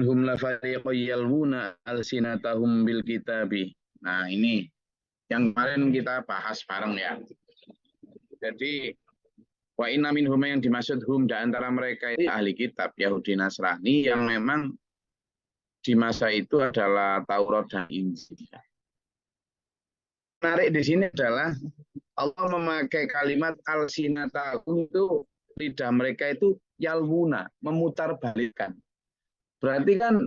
hum la fariqan yalwuna alsinatahum bil kitabi. Nah, ini yang kemarin kita bahas bareng ya. Jadi wa inna minhum yang dimaksud hum di antara mereka itu ahli kitab Yahudi Nasrani yang memang di masa itu adalah Taurat dan Injil. Menarik di sini adalah Allah memakai kalimat alsinatahum itu lidah mereka itu yalwuna, memutarbalikkan. Berarti kan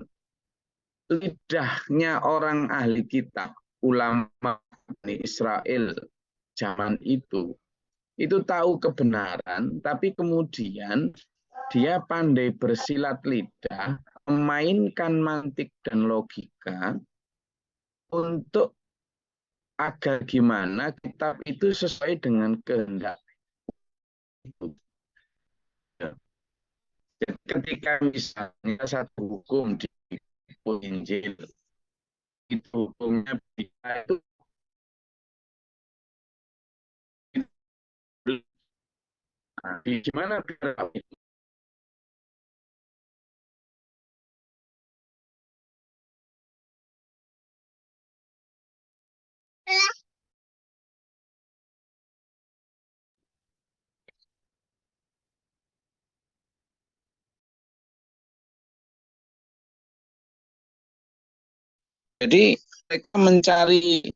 lidahnya orang ahli kitab, ulama Israel zaman itu tahu kebenaran, tapi kemudian dia pandai bersilat lidah, memainkan mantik dan logika untuk agar gimana kitab itu sesuai dengan kehendak itu. Jadi ketika misalnya satu hukum di Injil itu hukumnya itu gimana biar jadi mereka mencari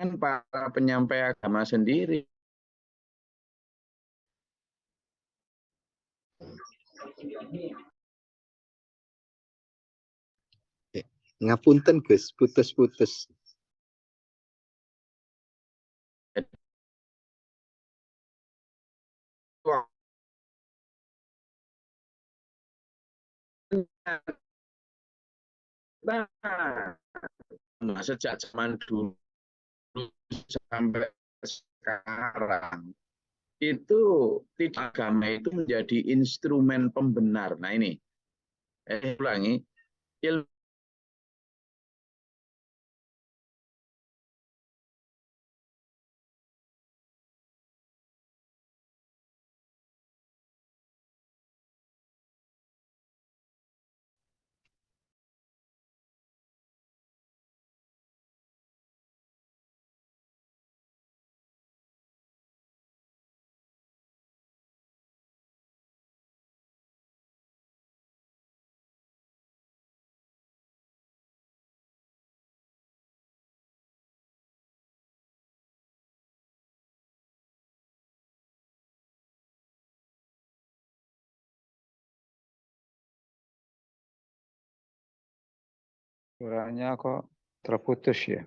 kan para penyampai agama sendiri. Ngapunten Gus, putus-putus. Nah, sejak zaman dulu sampai sekarang itu tidak agama itu menjadi instrumen pembenar. Nah ini, ulangi, ilmu Suaranya kok terputus ya?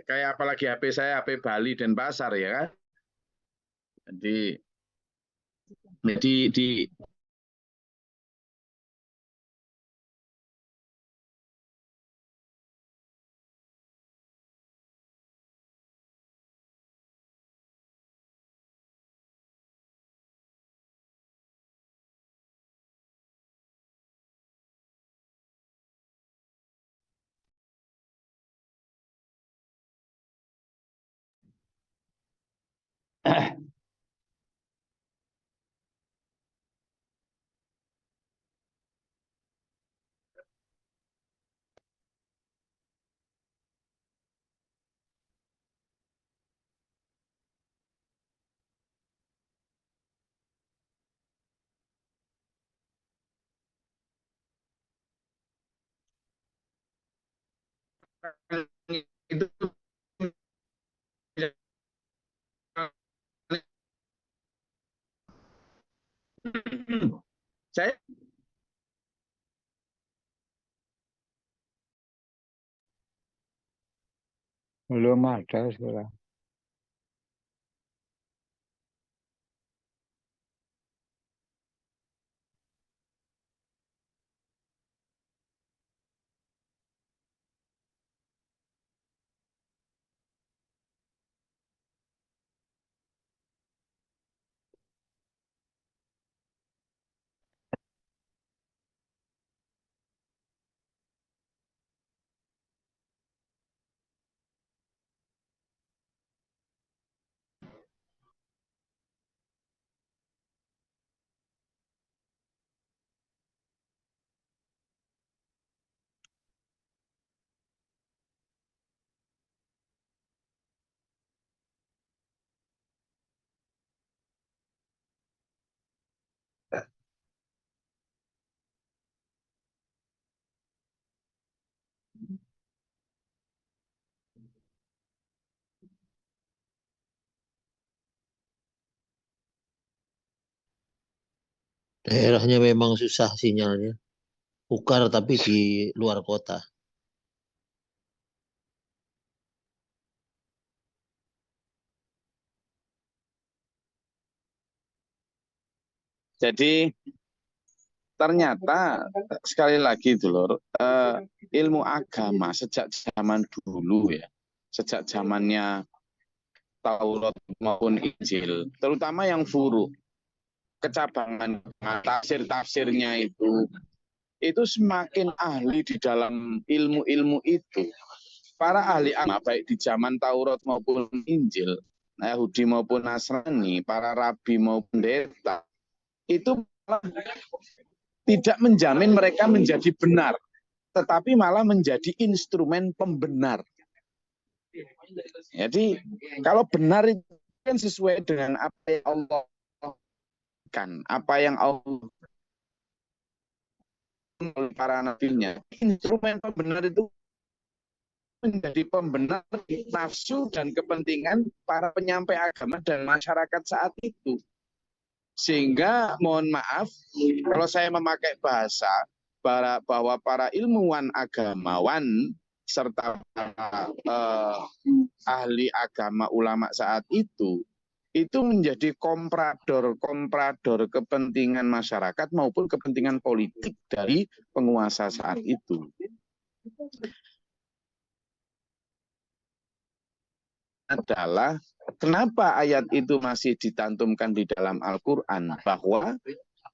kayak apalagi HP saya HP Bali dan Pasar ya kan. Jadi itu saya Belum ada sekarang. Daerahnya memang susah sinyalnya. Ukar tapi di luar kota. jadi ternyata sekali lagi dulur ilmu agama sejak zaman dulu ya, sejak zamannya Taurat maupun Injil, terutama yang furu, kecabangan tafsir-tafsirnya itu semakin ahli di dalam ilmu-ilmu itu. Para ahli agama baik di zaman Taurat maupun Injil, Yahudi maupun Nasrani, para rabi maupun pendeta, itu tidak menjamin mereka menjadi benar, tetapi malah menjadi instrumen pembenar. Jadi kalau benar itu kan sesuai dengan apa yang Allah kan, apa yang Allah para nabinya. Instrumen pembenar itu menjadi pembenar nafsu dan kepentingan para penyampai agama dan masyarakat saat itu. Sehingga mohon maaf kalau saya memakai bahasa bahwa para ilmuwan agamawan serta ahli agama ulama saat itu menjadi komprador kepentingan masyarakat maupun kepentingan politik dari penguasa saat itu. Adalah kenapa ayat itu masih dicantumkan di dalam Al-Quran, bahwa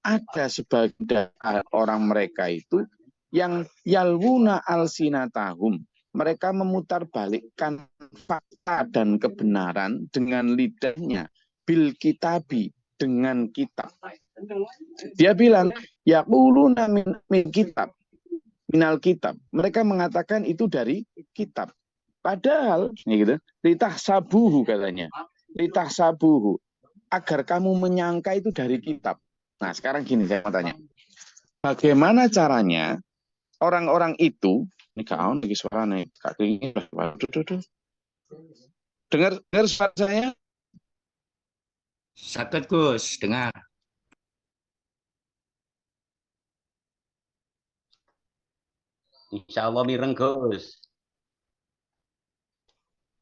ada sebagian orang mereka itu yang yalwuna alsinatahum, mereka memutarbalikkan fakta dan kebenaran dengan lidahnya, bil kitabi, dengan kitab. Dia bilang yaquluna min kitab, minal kitab, mereka mengatakan itu dari kitab. Padahal gitu, litah sabuhu katanya, litah sabuhu, agar kamu menyangka itu dari kitab. Nah sekarang gini saya mau tanya, bagaimana caranya orang-orang itu, ini kawan lagi suara nih, dengar suara saya? Sakit Gus, dengar. Insya Allah mireng Gus.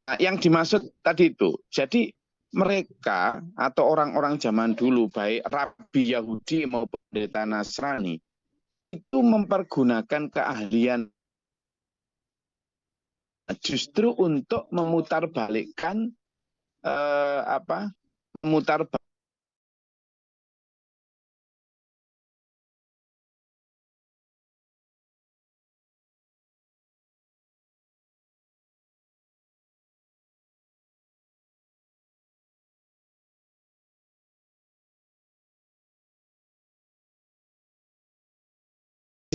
Nah, yang dimaksud tadi itu, jadi mereka atau orang-orang zaman dulu, baik rabi Yahudi maupun pendeta Nasrani, itu mempergunakan keahlian justru untuk memutarbalikkan memutar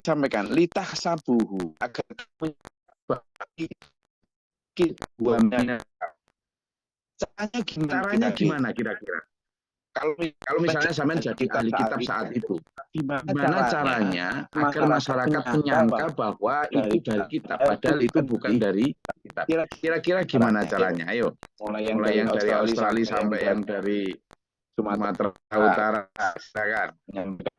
disampaikan litah sabuhu agar caranya gimana kira-kira? Kalau misalnya sampean jadi ahli kitab saat itu, gimana caranya agar masyarakat menyangka bahwa itu dari kitab, padahal itu bukan dari kitab. Kira-kira gimana caranya? Ayo, mulai yang dari Australia sampai yang dari Sumatera Utara, silakan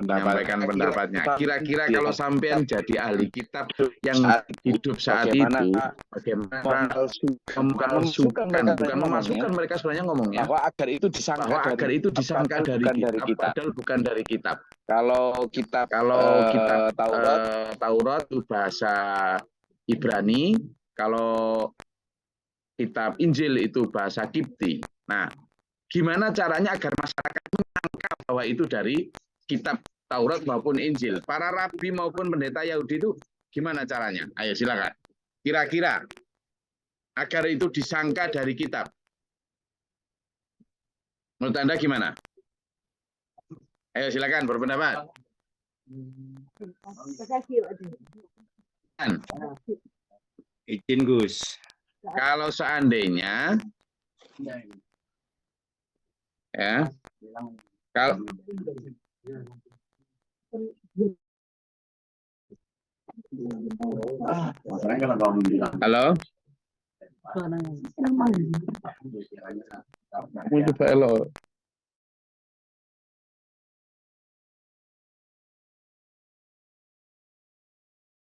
menyampaikan pendapatnya. Kira-kira kalau sampean jadi ahli kitab yang hidup saat itu, bagaimana bukan memasukkan mereka sebenarnya ngomongnya, bahwa agar itu disangka dari kitab, padahal bukan dari kitab. Kalau kitab Taurat itu bahasa Ibrani, kalau kitab Injil itu bahasa Kipti. Nah, gimana caranya agar masyarakat menyangka bahwa itu dari kitab Taurat maupun Injil? Para rabi maupun pendeta Yahudi itu gimana caranya? Ayo silakan. Kira-kira agar itu disangka dari kitab. Menurut Anda gimana? Ayo silakan berpendapat. Izin Gus. Kalau seandainya ya, kalau halo, coba halo.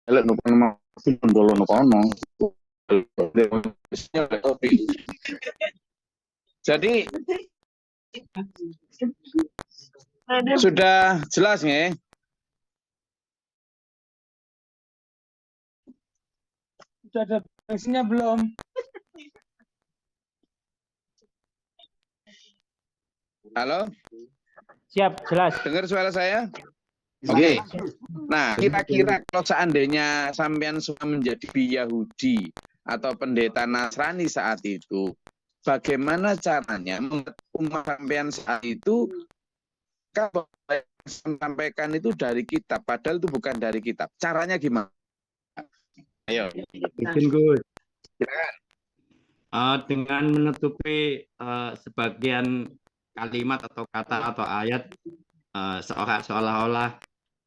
Halo, nukono dulu nukono. Jadi sudah jelas nggih? Sudah ada versinya belum? Halo? Siap, jelas. Dengar suara saya? Oke. Nah, kira-kira kalau seandainya sampean sudah menjadi Yahudi atau pendeta Nasrani saat itu, bagaimana caranya umat sampean saat itu kalau sampaikan itu dari kitab, padahal itu bukan dari kitab. Caranya gimana? Ayo. Izin Gus. Silakan. Dengan menutupi sebagian kalimat atau kata atau ayat seolah-olah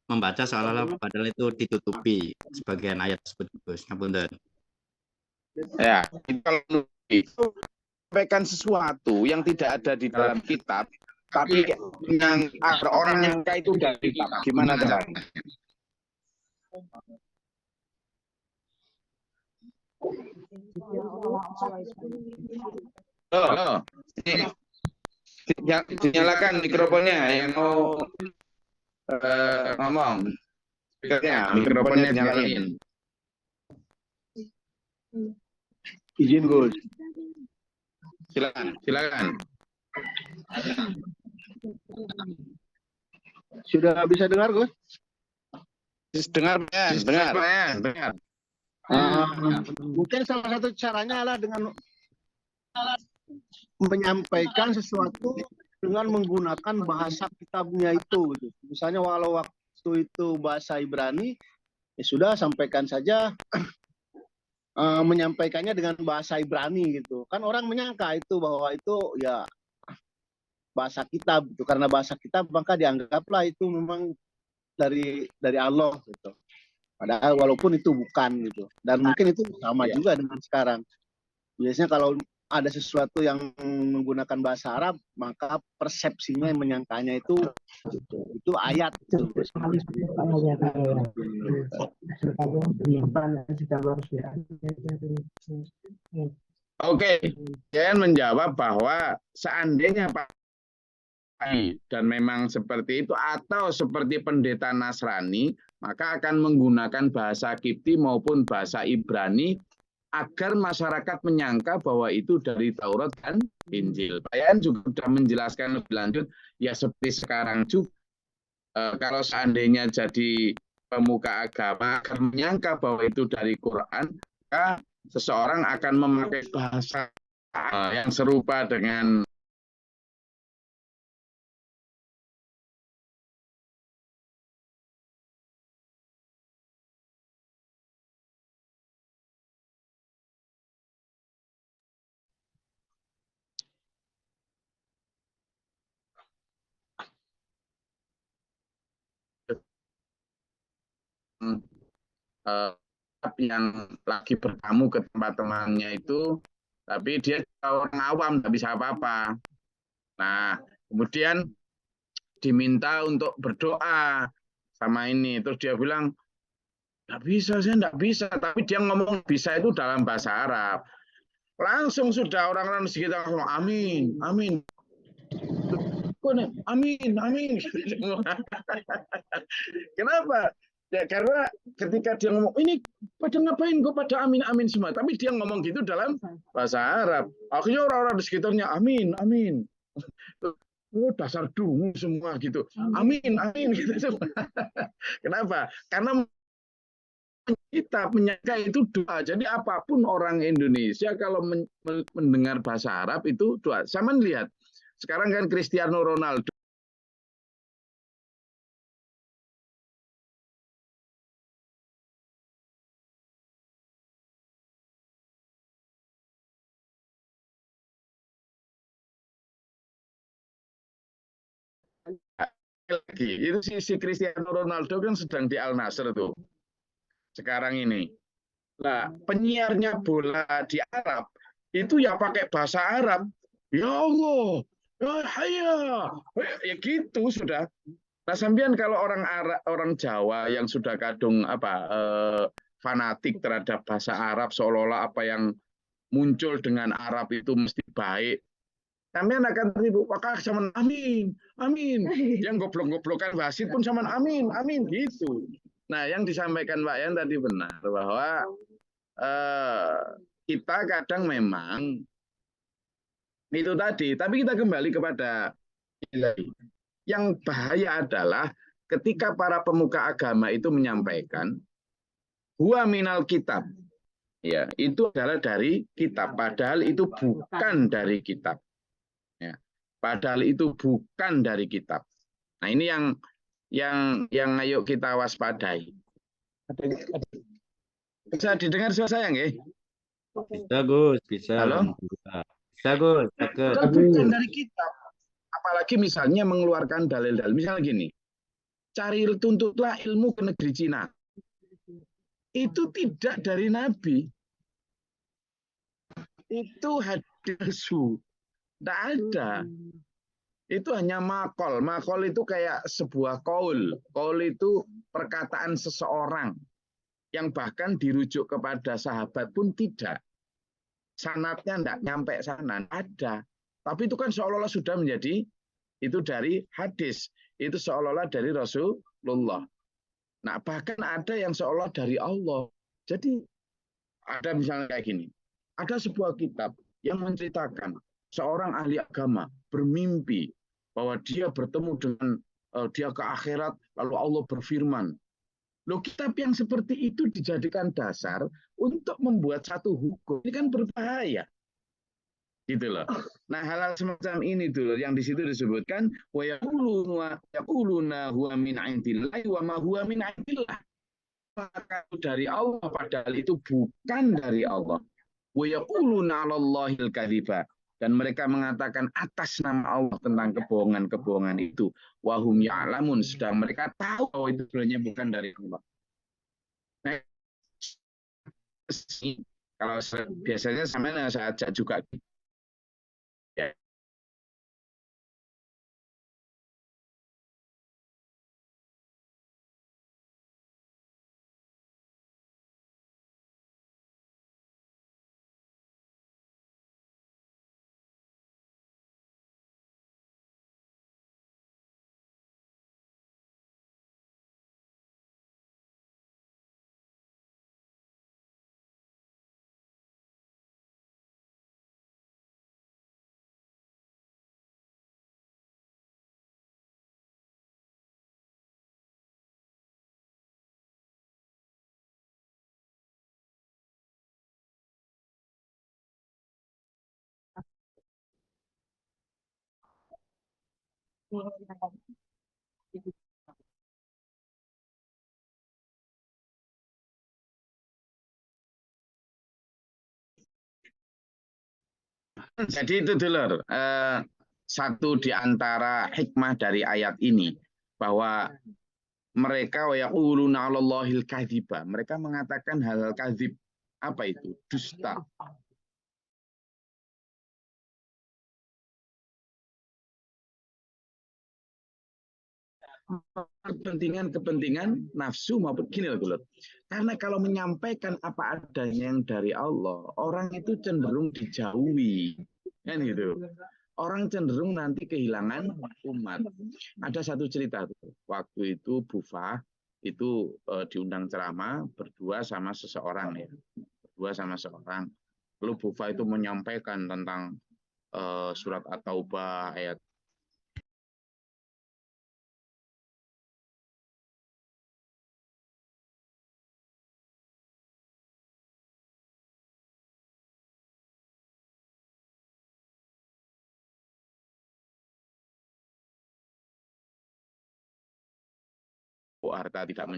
membaca seolah-olah padahal itu ditutupi sebagian ayat tersebut Gus. Ngapunten. Ya, kalau itu sampaikan sesuatu yang tidak ada di dalam kitab, tapi yang ada orang yang itu dari kitab, gimana caranya? Oh, ini dinyalakan mikrofonnya yang mau ngomong. Mikrofonnya dinyalain. Izin Gus. Silakan. Sudah bisa dengar Gus? Dengar. Mungkin salah satu caranya adalah dengan menyampaikan sesuatu dengan menggunakan bahasa kitabnya itu. Gitu. Misalnya walau waktu itu bahasa Ibrani, ya sudah sampaikan saja menyampaikannya dengan bahasa Ibrani gitu. Kan orang menyangka itu bahwa itu ya bahasa kitab gitu. Karena bahasa kitab maka dianggaplah itu memang dari Allah gitu. Padahal walaupun itu bukan gitu. Dan mungkin itu sama juga dengan sekarang. Biasanya kalau ada sesuatu yang menggunakan bahasa Arab, maka persepsinya yang menyangkanya itu ayat. Gitu. Oke, saya menjawab bahwa seandainya Pak dan memang seperti itu atau seperti pendeta Nasrani, maka akan menggunakan bahasa Kipti maupun bahasa Ibrani agar masyarakat menyangka bahwa itu dari Taurat dan Injil. Pak Yan juga sudah menjelaskan lebih lanjut, ya seperti sekarang juga kalau seandainya jadi pemuka agama akan menyangka bahwa itu dari Quran, maka seseorang akan memakai bahasa yang serupa dengan yang lagi bertamu ke tempat temannya itu, tapi dia orang awam, nggak bisa apa-apa. Nah, kemudian diminta untuk berdoa sama ini, terus dia bilang, nggak bisa, saya nggak bisa, tapi dia ngomong bisa itu dalam bahasa Arab. Langsung sudah orang-orang di sekitar ngomong, amin, amin. Amin, amin. Kenapa? Ya karena ketika dia ngomong, ini pada ngapain kok pada amin, amin semua. Tapi dia ngomong gitu dalam bahasa Arab. Akhirnya orang-orang di sekitarnya, amin, amin. Oh, dasar dungu semua gitu. Amin, amin. Gitu semua. Kenapa? Karena kita menyangka itu doa. Jadi apapun orang Indonesia kalau mendengar bahasa Arab itu doa. Sama lihat, sekarang kan Cristiano Ronaldo lagi. Itu si Cristiano Ronaldo kan sedang di Al Nassr tuh sekarang ini. Nah, penyiarnya bola di Arab itu ya pakai bahasa Arab. Ya Allah, ya haya, ya gitu sudah. Nah, sampean kalau orang Arab, orang Jawa yang sudah kadung fanatik terhadap bahasa Arab seolah-olah apa yang muncul dengan Arab itu mesti baik. Sampean akan tertipu, maka sama amin, amin. Yang goblok-goblokan wasit pun sama amin, amin gitu. Nah, yang disampaikan Pak Yan tadi benar bahwa kita kadang memang itu tadi, tapi kita kembali kepada yang bahaya adalah ketika para pemuka agama itu menyampaikan huwa minal kitab, ya itu adalah dari kitab, padahal itu bukan dari kitab, ya. Padahal itu bukan dari kitab. Nah ini yang ayo kita waspadai. Bisa didengar suara saya nggih? Bisa, Gus, bisa. Halo? Bisa, Gus, deket. Bukan dari kitab. Apalagi misalnya mengeluarkan dalil-dalil. Misalnya gini, cari tuntutlah ilmu ke negeri Cina. Itu tidak dari Nabi. Itu hadis. Tidak ada. Itu hanya makol. Makol itu kayak sebuah kaul. Kaul itu perkataan seseorang yang bahkan dirujuk kepada sahabat pun tidak. Sanatnya tidak nyampe sana, ada. Tapi itu kan seolah-olah sudah menjadi itu dari hadis. Itu seolah-olah dari Rasulullah. Nah, bahkan ada yang seolah dari Allah. Jadi ada misalnya kayak gini. Ada sebuah kitab yang menceritakan seorang ahli agama bermimpi bahwa dia bertemu dengan dia ke akhirat lalu Allah berfirman. Loh, kitab yang seperti itu dijadikan dasar untuk membuat satu hukum. Ini kan berbahaya. Gitu loh. Nah, hal-hal semacam ini dulu yang di situ disebutkan wa yaquluna huwa min indillahi wa ma huwa min indillah. Maka dari Allah padahal itu bukan dari Allah. Wa yaquluna 'alallahil kadziba. Dan mereka mengatakan atas nama Allah tentang kebohongan-kebohongan itu. Wahum ya'lamun, sedang mereka tahu bahwa itu sebenarnya bukan dari Allah. Nah, kalau biasanya saya ajak juga ya, Jadi itu dulu satu di antara hikmah dari ayat ini bahwa mereka yaquluna 'alallahil kadziba. Mereka mengatakan hal kadzib. Apa itu? Dusta. Kepentingan nafsu maupun gini loh. Karena kalau menyampaikan apa adanya yang dari Allah, orang itu cenderung dijauhi. Kan gitu. Orang cenderung nanti kehilangan umat. Ada satu cerita tuh. Waktu itu Bufa itu diundang ceramah berdua sama seseorang ya. Berdua sama seorang. Lalu Bufa itu menyampaikan tentang surat At-Taubah ayat harta tidak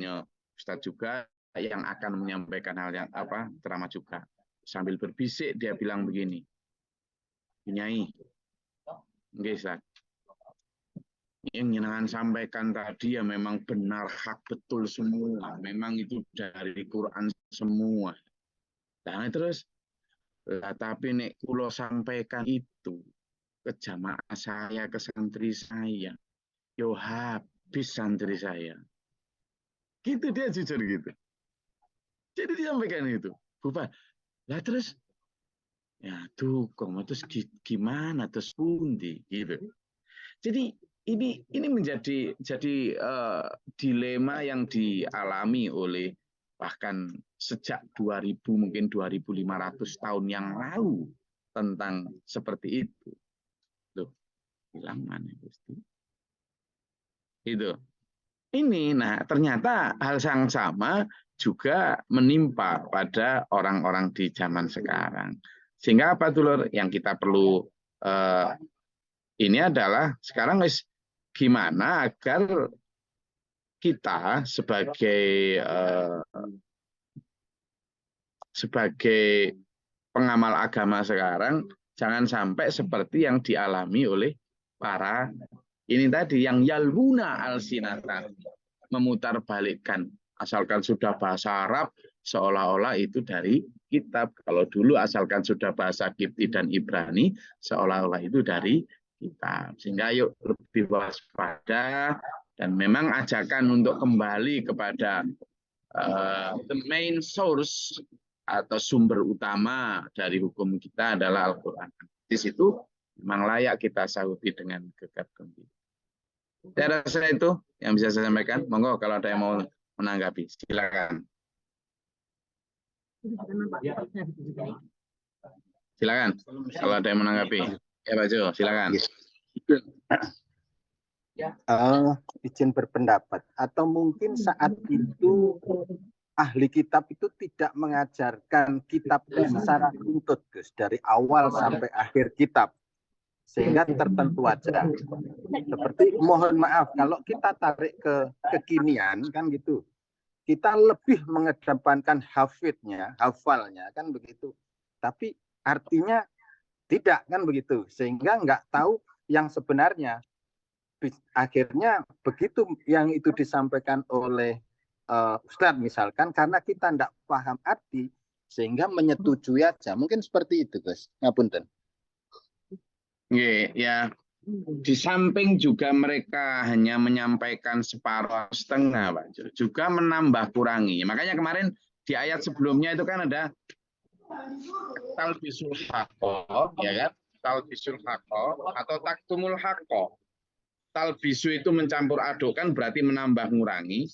Ustadz juga yang akan menyampaikan hal yang ceramah juga. Sambil berbisik dia bilang begini. Nyai, nggih Ustadz. Yang jenengan sampaikan tadi ya memang benar hak betul semua. Memang itu dari Quran semua. Nah terus tapi nek kula sampaikan itu ke jamaah saya, ke santri saya. Yo habis santri saya. Gitu dia jujur gitu. Jadi dia sampaikan itu. Bukan. Lah terus ya tuh terus gimana terus pundi gitu. Jadi ini menjadi dilema yang dialami oleh bahkan sejak 2000 mungkin 2500 tahun yang lalu tentang seperti itu. Loh, hilang mana Gusti? Itu. Ini, nah ternyata hal yang sama juga menimpa pada orang-orang di zaman sekarang. Sehingga apa dulur yang kita perlu ini adalah sekarang gimana agar kita sebagai pengamal agama sekarang jangan sampai seperti yang dialami oleh para ini tadi yang yalbuna alsinatan, memutarbalikkan asalkan sudah bahasa Arab seolah-olah itu dari kitab. Kalau dulu asalkan sudah bahasa Kipti dan Ibrani seolah-olah itu dari kitab. Sehingga yuk lebih waspada dan memang ajakan untuk kembali kepada the main source atau sumber utama dari hukum kita adalah Al-Quran. Di situ memang layak kita sahuti dengan gegap gempita. Saya rasa itu yang bisa saya sampaikan. Monggo kalau ada yang mau menanggapi, silakan. Silakan kalau ada yang menanggapi. Ya Pak Jo, silakan. Izin berpendapat. Atau mungkin saat itu ahli kitab itu tidak mengajarkan kitab itu secara runtut, Gus, dari awal sampai akhir kitab. Sehingga tertentu aja. Seperti mohon maaf kalau kita tarik ke kekinian kan gitu. Kita lebih mengedepankan hafalnya kan begitu. Tapi artinya tidak kan begitu. Sehingga nggak tahu yang sebenarnya. Akhirnya begitu yang itu disampaikan oleh Ustadz misalkan karena kita tidak paham arti sehingga menyetujui aja. Mungkin seperti itu, Gus. Ngapunten. Ya, di samping juga mereka hanya menyampaikan separuh setengah, Pak, juga menambah kurangi. Makanya kemarin di ayat sebelumnya itu kan ada talbisul haqqo, ya kan? Talbisul haqqo atau taktumul haqqo. Talbisu itu mencampur adukkan berarti menambah ngurangi.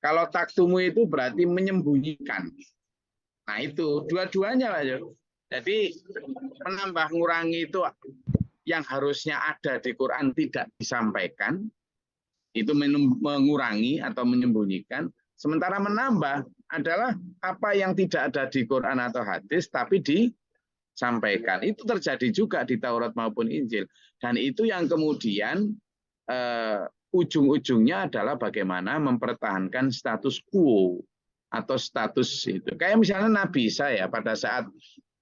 Kalau taktumu itu berarti menyembunyikan. Nah itu dua-duanya, Pak. Jadi menambah ngurangi itu yang harusnya ada di Quran tidak disampaikan, itu mengurangi atau menyembunyikan. Sementara menambah adalah apa yang tidak ada di Quran atau hadis, tapi disampaikan. Itu terjadi juga di Taurat maupun Injil. Dan itu yang kemudian ujung-ujungnya adalah bagaimana mempertahankan status quo atau status itu. Kayak misalnya Nabi Isa ya, pada saat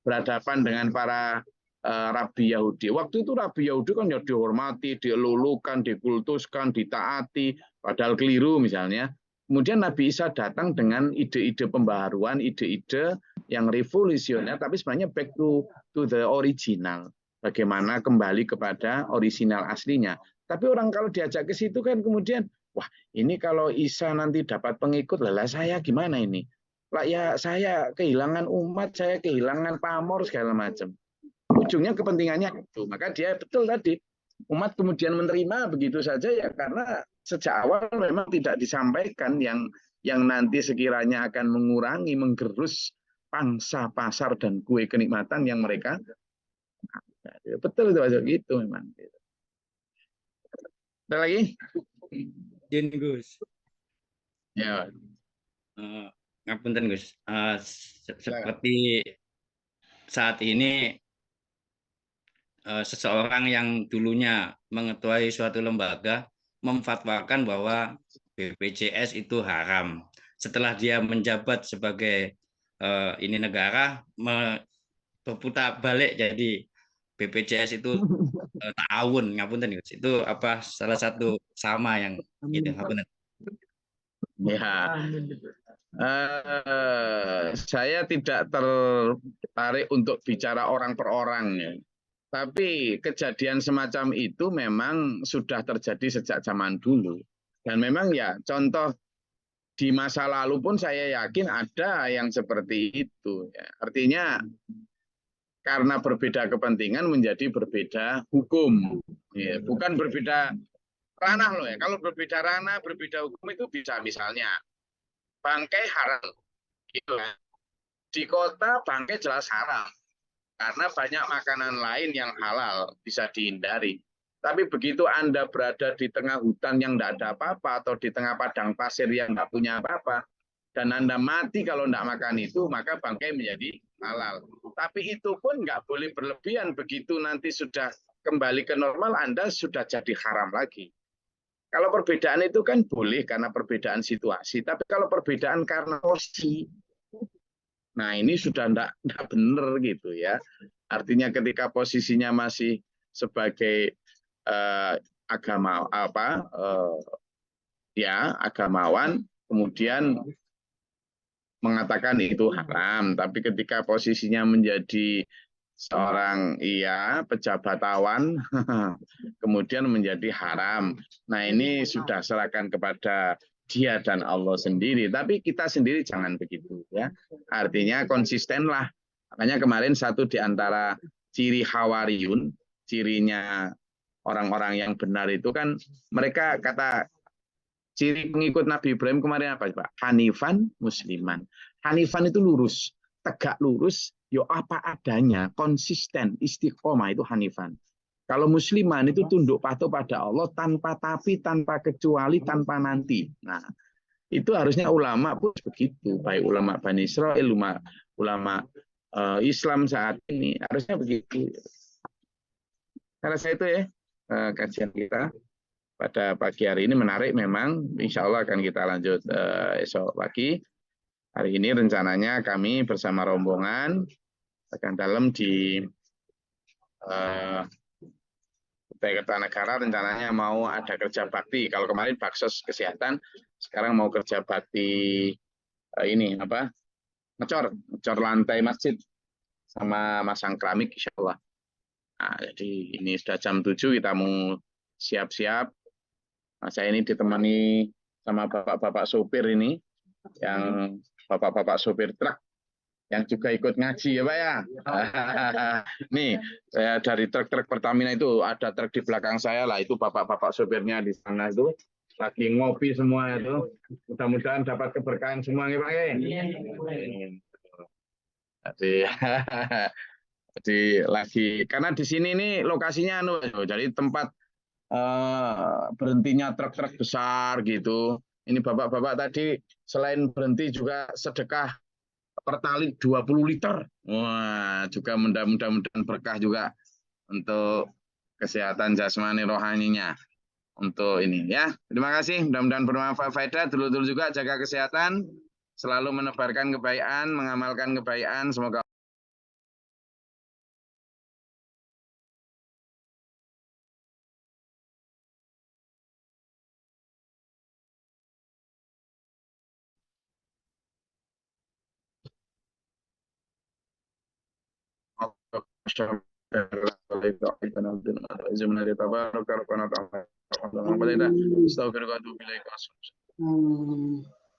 berhadapan dengan para rabi Yahudi. Waktu itu rabi Yahudi kan ya dihormati, dilulukan, dikultuskan, ditaati, padahal keliru misalnya. Kemudian Nabi Isa datang dengan ide-ide pembaharuan, ide-ide yang revolusioner, tapi sebenarnya back to the original. Bagaimana kembali kepada original aslinya. Tapi orang kalau diajak ke situ kan kemudian, wah ini kalau Isa nanti dapat pengikut, lah saya gimana ini? Lah ya saya kehilangan umat, saya kehilangan pamor segala macam. Ujungnya kepentingannya itu. Maka dia betul tadi, umat kemudian menerima begitu saja ya karena sejak awal memang tidak disampaikan yang nanti sekiranya akan mengurangi, menggerus pangsa pasar dan kue kenikmatan yang mereka betul itu masuk gitu memang. Ada lagi? Jin Gus. Ya. Ngapunten Gus. Seperti saat ini seseorang yang dulunya mengetuai suatu lembaga memfatwakan bahwa BPJS itu haram. Setelah dia menjabat sebagai ini negara, berputar balik jadi BPJS itu ta'awun, ngapunten Gus. Itu apa salah satu sama yang gitu, ngapunten. Ya. Saya tidak tertarik untuk bicara orang per orang ya. Tapi kejadian semacam itu memang sudah terjadi sejak zaman dulu. Dan memang ya contoh di masa lalu pun saya yakin ada yang seperti itu. Ya. Artinya karena berbeda kepentingan menjadi berbeda hukum. Ya, bukan berbeda ranah loh ya. Kalau berbeda ranah, berbeda hukum itu bisa misalnya bangkai haram. Gitu kan. Di kota bangkai jelas haram. Karena banyak makanan lain yang halal bisa dihindari. Tapi begitu Anda berada di tengah hutan yang tidak ada apa-apa atau di tengah padang pasir yang tidak punya apa-apa, dan Anda mati kalau tidak makan itu, maka bangkai menjadi halal. Tapi itu pun nggak boleh berlebihan. Begitu nanti sudah kembali ke normal, Anda sudah jadi haram lagi. Kalau perbedaan itu kan boleh karena perbedaan situasi. Tapi kalau perbedaan karena posisi, nah ini sudah tidak benar gitu ya. Artinya ketika posisinya masih sebagai agamawan, kemudian mengatakan itu haram. Tapi ketika posisinya menjadi seorang pejabatawan, kemudian menjadi haram. Nah ini sudah serahkan kepada dia dan Allah sendiri. Tapi kita sendiri jangan begitu ya. Artinya konsistenlah. Makanya kemarin satu di antara ciri Hawariyun, cirinya orang-orang yang benar itu kan mereka kata ciri pengikut Nabi Ibrahim kemarin apa Pak? Hanifan musliman. Hanifan itu lurus, tegak lurus, yo apa adanya, konsisten, istiqomah itu Hanifan. Kalau musliman itu tunduk patuh pada Allah tanpa tapi, tanpa kecuali, tanpa nanti. Nah, itu harusnya ulama pun begitu, baik ulama Bani Israil, ulama Islam saat ini harusnya begitu. Karena saya itu ya kajian kita pada pagi hari ini menarik memang. Insya Allah akan kita lanjut esok pagi. Hari ini rencananya kami bersama rombongan akan dalam di Kutai Kertanegara rencananya mau ada kerja bakti. Kalau kemarin baksos kesehatan, sekarang mau kerja bakti ngecor lantai masjid sama masang keramik insya Allah. Nah, jadi ini sudah jam 7 kita mau siap-siap. Nah, saya ini ditemani sama bapak-bapak sopir ini, yang bapak-bapak sopir truk yang juga ikut ngaji ya Pak ya. Nih saya dari truk-truk Pertamina itu ada truk di belakang saya lah, itu bapak-bapak sopirnya di sana itu lagi ngopi semua itu. Mudah-mudahan dapat keberkahan semua nih Pak ya. Jadi lagi karena di sini nih lokasinya jadi tempat berhentinya truk-truk besar gitu. Ini bapak-bapak tadi selain berhenti juga sedekah pertalite 20 liter. Wah, juga mudah-mudahan berkah juga untuk kesehatan jasmani rohaninya. untuk ini ya. Terima kasih, mudah-mudahan bermanfaat faedah. Dulu-dulu juga jaga kesehatan, selalu menebarkan kebaikan, mengamalkan kebaikan. Semoga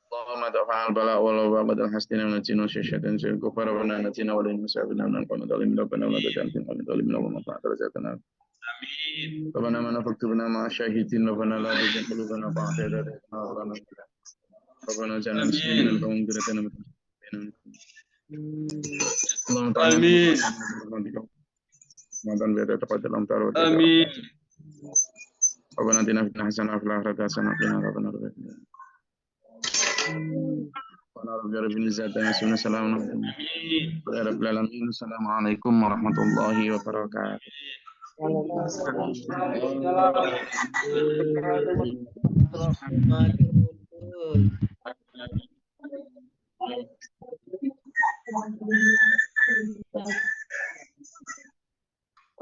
اللهم ادفع البلاء والوباء والحسن ونجنا من الشيطان الكفار ونجنا وللمسافرين من القوم الظالمين ربنا ولا تجعل في القوم الظالمين ومن درجاتنا ربنا من فاكتبنا مع الشاهدين ربنا لا تزغ قلوبنا بعد إذ هديتنا وهب لنا ربنا اجعلنا مسلمين لك ومن ذريتنا اللهم تعالى آمين رمضان بيد تقدر لهم تعالى آمين ربنا اتنا في الدنيا حسنة وفي الآخرة حسنة وقنا عذاب النار رب العزة عما يصفون وسلام على رب العالمين السلام عليكم ورحمة الله وبركاته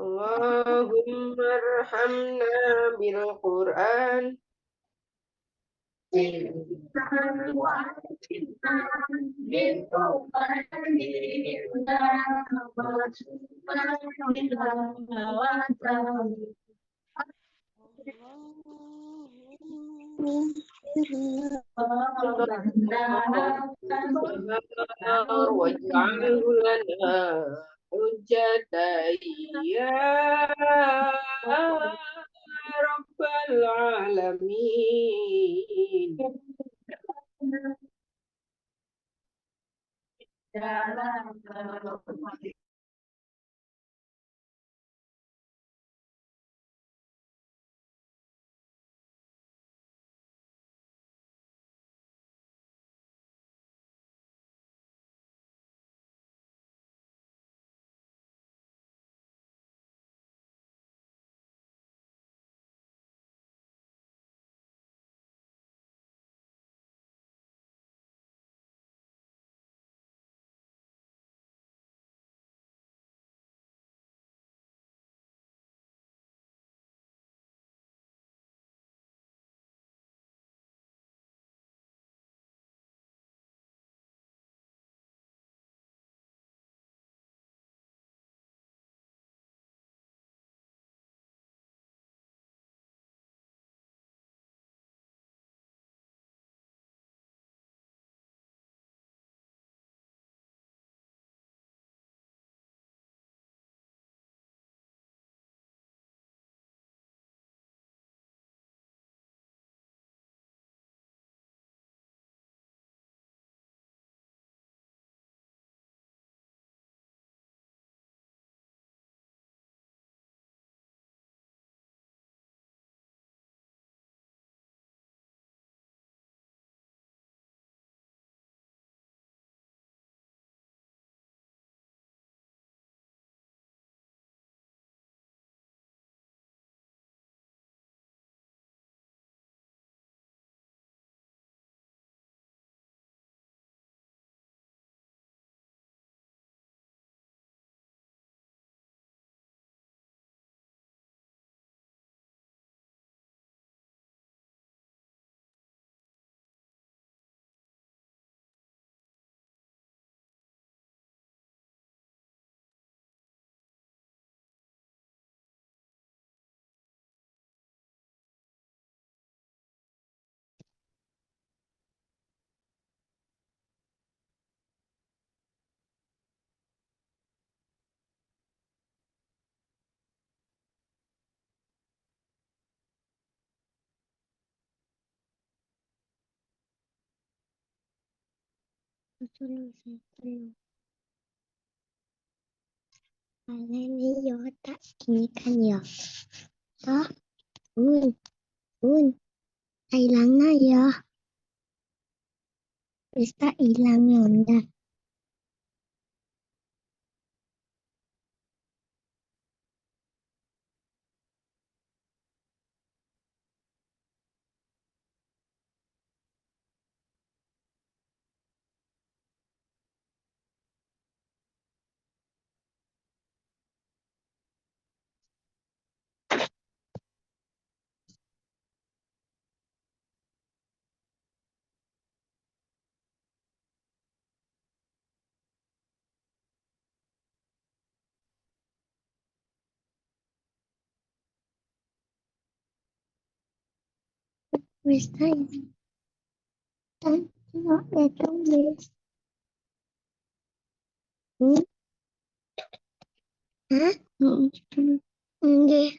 اللهم ارحمنا بالقرآن واجعله لنا حجة يا رب العالمين Ini ya tak ini kan ya. Toh, un, hilangnya ya. Bisa hilang ya udah. Wis ta ya. Tengok ya tulis. Hah? Nggih.